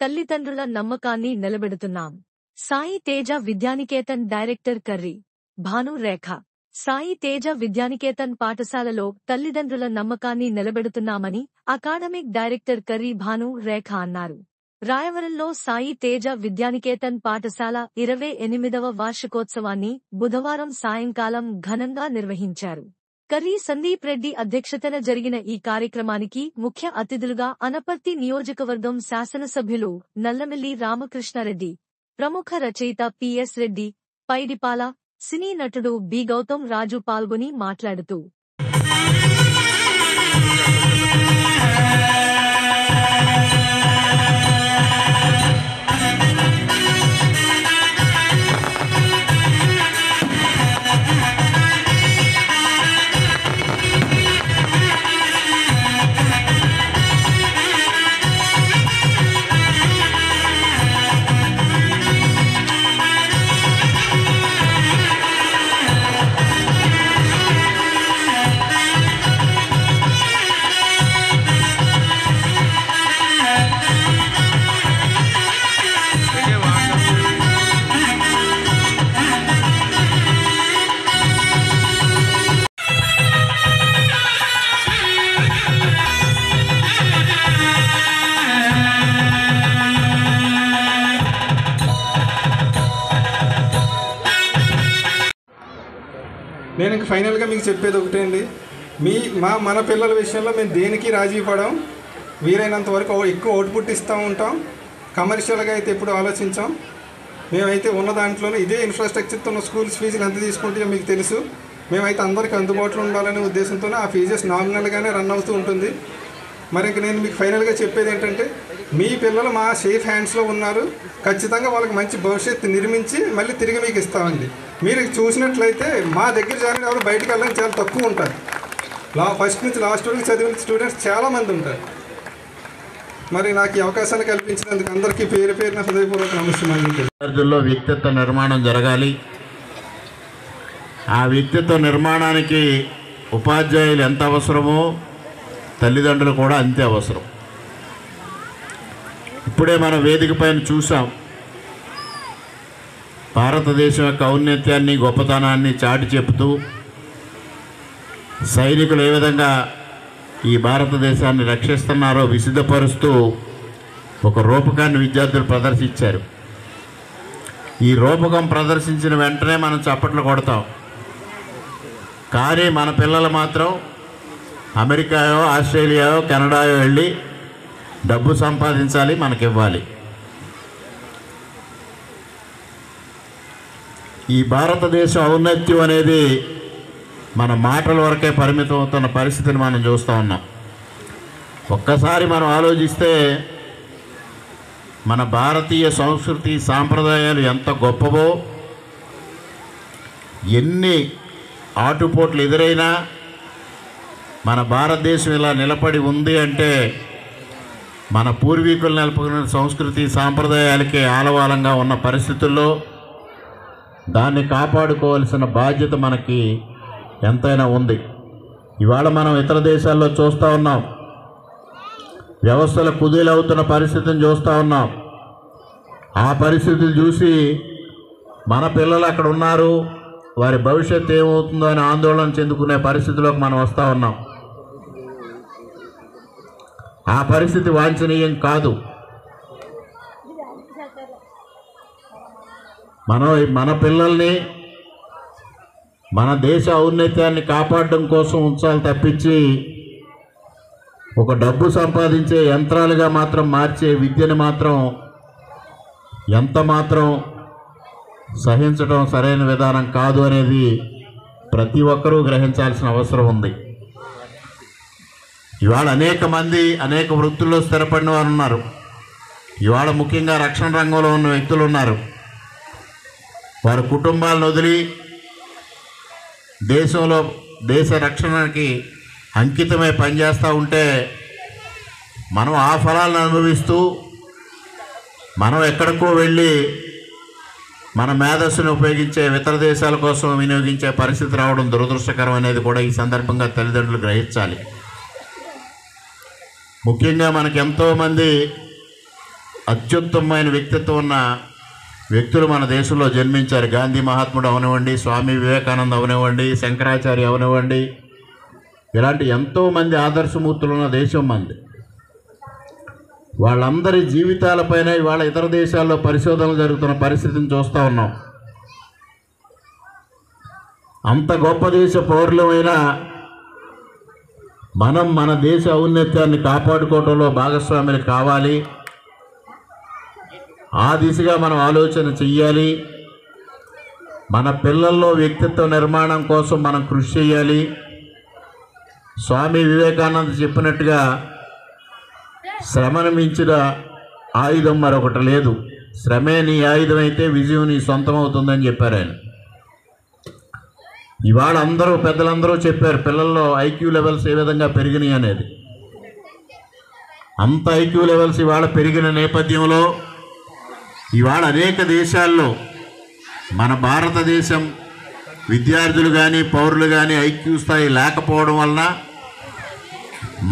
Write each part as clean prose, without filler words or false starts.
తల్లిదండ్రుల నమ్మకాన్ని నిలబెడుతున్నాం. Sai Teja Vidyanikethan director curry Bhanu రేఖ. సాయి తేజ విద్యానికేతన్ పాఠశాలలో తల్లిదండ్రుల నమ్మకాన్ని నిలబెడుతున్నామని అకాడమిక్ డైరెక్టర్ కర్రీ భాను రేఖ అన్నారు. రాయవరంలో సాయి తేజ విద్యానికేతన్ పాఠశాల 28వ వార్షికోత్సవాన్ని బుధవారం సాయంకాలం ఘనంగా నిర్వహించారు. కర్రీ సందీప్ రెడ్డి అధ్యక్షతన జరిగిన ఈ కార్యక్రమానికి ముఖ్య అతిథులుగా అనపర్తి నియోజకవర్గం శాసనసభ్యులు నల్లమిల్లి రామకృష్ణారెడ్డి, ప్రముఖ రచయిత పిఎస్ రెడ్డి, పైడిపాల, సినీ నటుడు బి గౌతమ్ రాజు పాల్గొని మాట్లాడుతూ నేను ఇంక ఫైనల్గా మీకు చెప్పేది ఒకటే అండి, మన పిల్లల విషయంలో మేము దేనికి రాజీ పడం. వీలైనంత వరకు ఎక్కువ అవుట్పుట్ ఇస్తూ ఉంటాం. కమర్షియల్గా అయితే ఎప్పుడు ఆలోచించాం. మేమైతే ఉన్న దాంట్లోనే ఇదే ఇన్ఫ్రాస్ట్రక్చర్తో ఉన్న స్కూల్స్ ఫీజులు ఎంత తీసుకుంటే మీకు తెలుసు. మేమైతే అందరికీ అందుబాటులో ఉండాలనే ఉద్దేశంతోనే ఆ ఫీజెస్ నామినల్గానే రన్ అవుతూ ఉంటుంది. మరి ఇంక నేను మీకు ఫైనల్గా చెప్పేది ఏంటంటే, మీ పిల్లలు మా సేఫ్ హ్యాండ్స్లో ఉన్నారు. ఖచ్చితంగా వాళ్ళకి మంచి భవిష్యత్తు నిర్మించి మళ్ళీ తిరిగి మీకు ఇస్తామండి. మీరు చూసినట్లయితే మా దగ్గర జాయిన్ వాళ్ళు బయటకు వెళ్ళడానికి చాలా తక్కువ ఉంటారు. ఫస్ట్ నుంచి లాస్ట్ వరకు చదివిన స్టూడెంట్స్ చాలామంది ఉంటారు. మరి నాకు ఈ అవకాశాన్ని కల్పించినందుకు అందరికీ పేరు పేరున హృదయపూర్వక నమస్కారం. విద్యార్థుల్లో వ్యక్తిత్వ నిర్మాణం జరగాలి. ఆ వ్యక్తిత్వ నిర్మాణానికి ఉపాధ్యాయులు ఎంత అవసరమో తల్లిదండ్రులు కూడా అంతే అవసరం. ఇప్పుడే మనం వేదిక పైన చూసాం, భారతదేశం యొక్క ఔన్నత్యాన్ని గొప్పతనాన్ని చాటి చెబుతూ సైనికులు ఏ విధంగా ఈ భారతదేశాన్ని రక్షిస్తున్నారో విసిద్ధపరుస్తూ ఒక రూపకాన్ని విద్యార్థులు ప్రదర్శించారు. ఈ రూపకం ప్రదర్శించిన వెంటనే మనం చప్పట్లు కొడతాం. కానీ మన పిల్లలు మాత్రం అమెరికాయో ఆస్ట్రేలియాయో కెనడాయో వెళ్ళి డబ్బు సంపాదించాలి, మనకివ్వాలి. ఈ భారతదేశం ఔన్నత్యం అనేది మన మాటల వరకే పరిమితం అవుతున్న పరిస్థితిని మనం చూస్తూ ఉన్నాం. ఒక్కసారి మనం ఆలోచిస్తే మన భారతీయ సంస్కృతి సాంప్రదాయాలు ఎంత గొప్పవో, ఎన్ని ఆటుపోట్లు ఎదురైనా మన భారతదేశం ఇలా నిలబడి ఉంది అంటే మన పూర్వీకులు నెలకొన్న సంస్కృతి సాంప్రదాయాలకే ఆలవాలంగా ఉన్న పరిస్థితుల్లో దాన్ని కాపాడుకోవాల్సిన బాధ్యత మనకి ఎంతైనా ఉంది. ఇవాళ మనం ఇతర దేశాల్లో చూస్తూ ఉన్నాం, వ్యవస్థలు కుదేలవుతున్న పరిస్థితిని చూస్తూ ఉన్నాం. ఆ పరిస్థితులు చూసి మన పిల్లలు అక్కడ ఉన్నారు, వారి భవిష్యత్తు ఏమవుతుందో అని ఆందోళన చెందుకునే పరిస్థితిలోకి మనం వస్తూ ఉన్నాం. ఆ పరిస్థితి వాంఛనీయం కాదు. మన పిల్లల్ని మన దేశ ఔన్నత్యాన్ని కాపాడడం కోసం ఉంచాలి తప్పించి ఒక డబ్బు సంపాదించే యంత్రాలుగా మాత్రం మార్చే విద్యను మాత్రం ఎంత మాత్రం సహించడం సరైన విధానం కాదు అనేది ప్రతి ఒక్కరూ గ్రహించాల్సిన అవసరం ఉంది. ఇవాళ అనేక మంది అనేక వృత్తుల్లో స్థిరపడిన వారు ఉన్నారు. ఇవాళ ముఖ్యంగా రక్షణ రంగంలో ఉన్న వ్యక్తులు ఉన్నారు. వారి కుటుంబాలను వదిలి దేశ రక్షణకి అంకితమై పనిచేస్తూ ఉంటే మనం ఆ ఫలాలను అనుభవిస్తూ మనం ఎక్కడికో వెళ్ళి మన మేధస్సును ఉపయోగించే ఇతర దేశాల కోసం వినియోగించే పరిస్థితి రావడం దురదృష్టకరం అనేది కూడా ఈ సందర్భంగా తల్లిదండ్రులు గ్రహించాలి. ముఖ్యంగా మనకు ఎంతోమంది అత్యుత్తమమైన వ్యక్తిత్వం ఉన్న వ్యక్తులు మన దేశంలో జన్మించారు. గాంధీ మహాత్ముడు అవనివ్వండి, స్వామి వివేకానంద అవనివ్వండి, శంకరాచార్య అవనివ్వండి, ఇలాంటి ఎంతోమంది ఆదర్శమూర్తులు ఉన్న దేశం మంది. వాళ్ళందరి జీవితాలపైన ఇవాళ ఇతర దేశాల్లో పరిశోధనలు జరుగుతున్న పరిస్థితిని చూస్తూ ఉన్నాం. అంత గొప్ప దేశ పౌరులమైనా మనం మన దేశ ఔన్నత్యాన్ని కాపాడుకోవడంలో భాగస్వాములు కావాలి. ఆ దిశగా మనం ఆలోచన చెయ్యాలి. మన పిల్లల్లో వ్యక్తిత్వ నిర్మాణం కోసం మనం కృషి చేయాలి. స్వామి వివేకానంద చెప్పినట్టుగా శ్రమను మించిన ఆయుధం మరొకటి లేదు. శ్రమే నీ ఆయుధం అయితే విజయం నీ సొంతం అవుతుందని చెప్పారు ఆయన. ఇవాళ అందరూ పెద్దలందరూ చెప్పారు పిల్లల్లో ఐక్యూ లెవెల్స్ ఏ విధంగా పెరిగినాయి అనేది. అంత ఐక్యూ లెవెల్స్ ఇవాళ పెరిగిన నేపథ్యంలో ఇవాళ అనేక దేశాల్లో మన భారతదేశం విద్యార్థులు కానీ పౌరులు కానీ ఐక్యూ స్థాయి లేకపోవడం వలన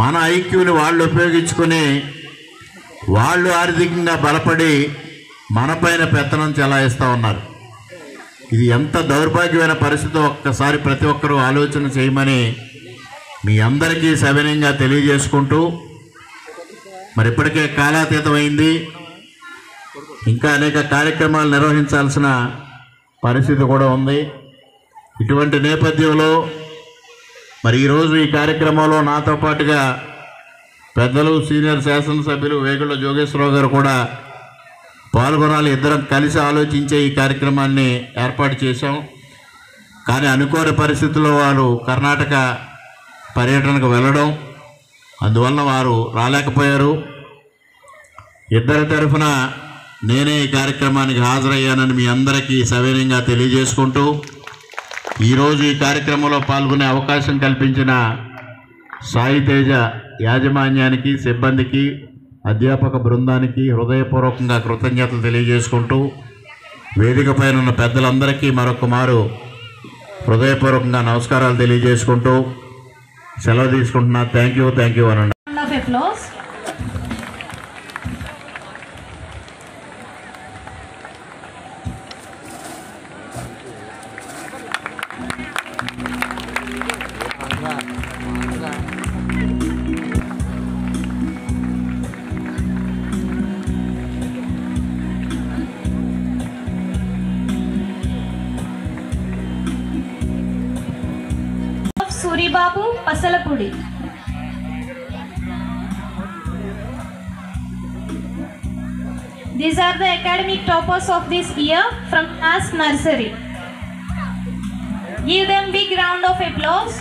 మన ఐక్యూని వాళ్ళు ఉపయోగించుకొని వాళ్ళు ఆర్థికంగా బలపడి మనపైన పెత్తనం చెలాయిస్తూ ఉన్నారు. ఇది ఎంత దౌర్భాగ్యమైన పరిస్థితి ఒక్కసారి ప్రతి ఒక్కరూ ఆలోచన చేయమని మీ అందరికీ సవినయంగా తెలియజేసుకుంటూ, మరి ఇప్పటికే కాలాతీతమైంది, ఇంకా అనేక కార్యక్రమాలు నిర్వహించాల్సిన పరిస్థితి కూడా ఉంది. ఇటువంటి నేపథ్యంలో మరి ఈరోజు ఈ కార్యక్రమంలో నాతో పాటుగా పెద్దలు సీనియర్ శాసనసభ్యులు వేగుళ్ల జోగేశ్వరరావు గారు కూడా పాల్గొనాలి. ఇద్దరం కలిసి ఆలోచించే ఈ కార్యక్రమాన్ని ఏర్పాటు చేశాం. కానీ అనుకోని పరిస్థితుల్లో వారు కర్ణాటక పర్యటనకు వెళ్ళడం, అందువల్ల వారు రాలేకపోయారు. ఇద్దరి తరఫున నేనే ఈ కార్యక్రమానికి హాజరయ్యానని మీ అందరికీ సవినయంగా తెలియజేసుకుంటూ, ఈరోజు ఈ కార్యక్రమంలో పాల్గొనే అవకాశం కల్పించిన సాయి తేజ యాజమాన్యానికి, సిబ్బందికి, అధ్యాపక బృందానికి హృదయపూర్వకంగా కృతజ్ఞతలు తెలియజేసుకుంటూ, వేదిక పైన ఉన్న పెద్దలందరికీ మరొక మారు హృదయపూర్వకంగా నమస్కారాలు తెలియజేసుకుంటూ సెలవు తీసుకుంటున్నా. థ్యాంక్ యూ అనండి. Suribabu Pasalapudi. These are the academic toppers of this year from class nursery. Give them big round of applause.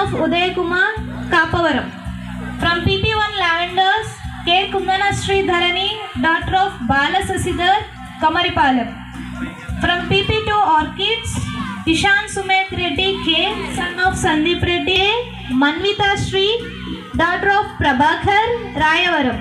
Of Uday Kumar Kapavaram. From PP1 Lavenders, K. Kundana Sri Dharani, daughter of Bala Sasidhar Kamaripalam. From PP2 Orchids, Ishan Sumet Reddy K, son of Sandeep Reddy, Manvita Sri, daughter of Prabhakar Rayavaram.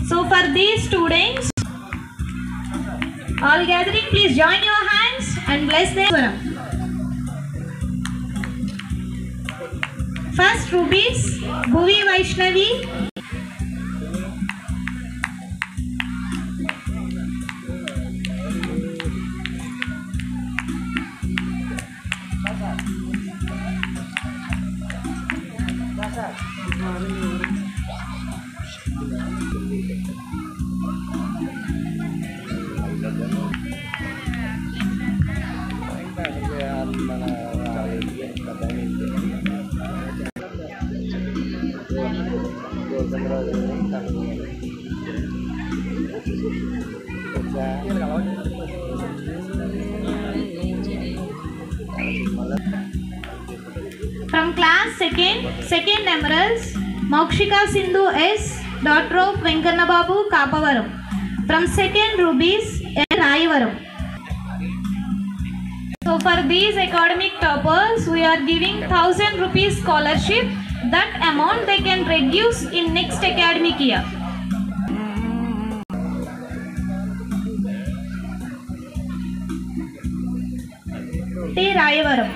So for these students, all gathering, please join your hands and bless them. First rubies, Bhuvi Vaishnavi. From class second emeralds, Mokshika Sindhu S, daughter of Venkana Babu Kapavaram. From second rubies, Rayavaram. for these academic toppers, we are giving 1,000 rupees scholarship. That amount they can reduce in next academic year. T. Rayavaram.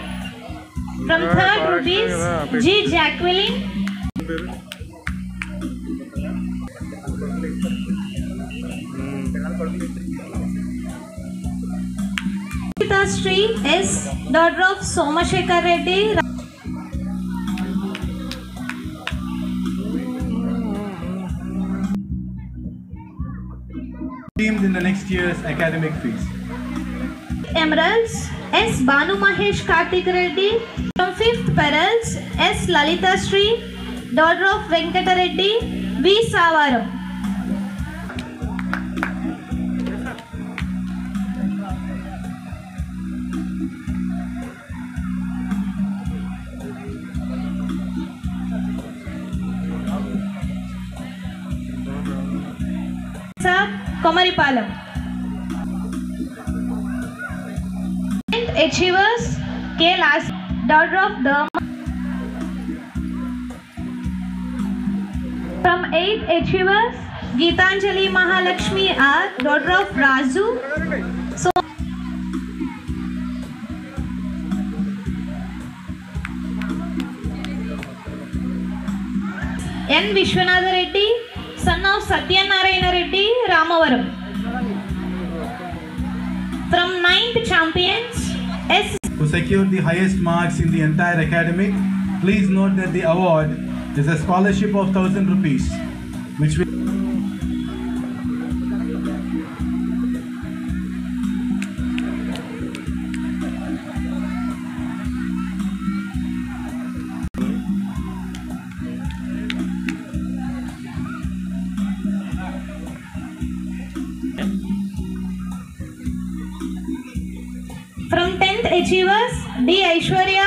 From 3rd rupees, G. Jacqueline. Sri S. daughter of Somashekar Reddy. Teams in the next year's academic fees. Emeralds S. Banu Mahesh Kartik Reddy. From 5th Perals S. Lalita Sri, daughter of Venkata Reddy, V. Savaram. Komaripalam. Achievers K. Las, daughter of Dharma. From 8th Achievers, Geetanjali Mahalakshmi R, daughter of Raju. So N. Vishwanatha Reddy, son of Satyanarayana Reddy, Ramavaram. From 9th champions, S. Who secured the highest marks in the entire academic. Please note that the award is a scholarship of 1,000 rupees, which will From 10th Achievers, D. Aishwarya,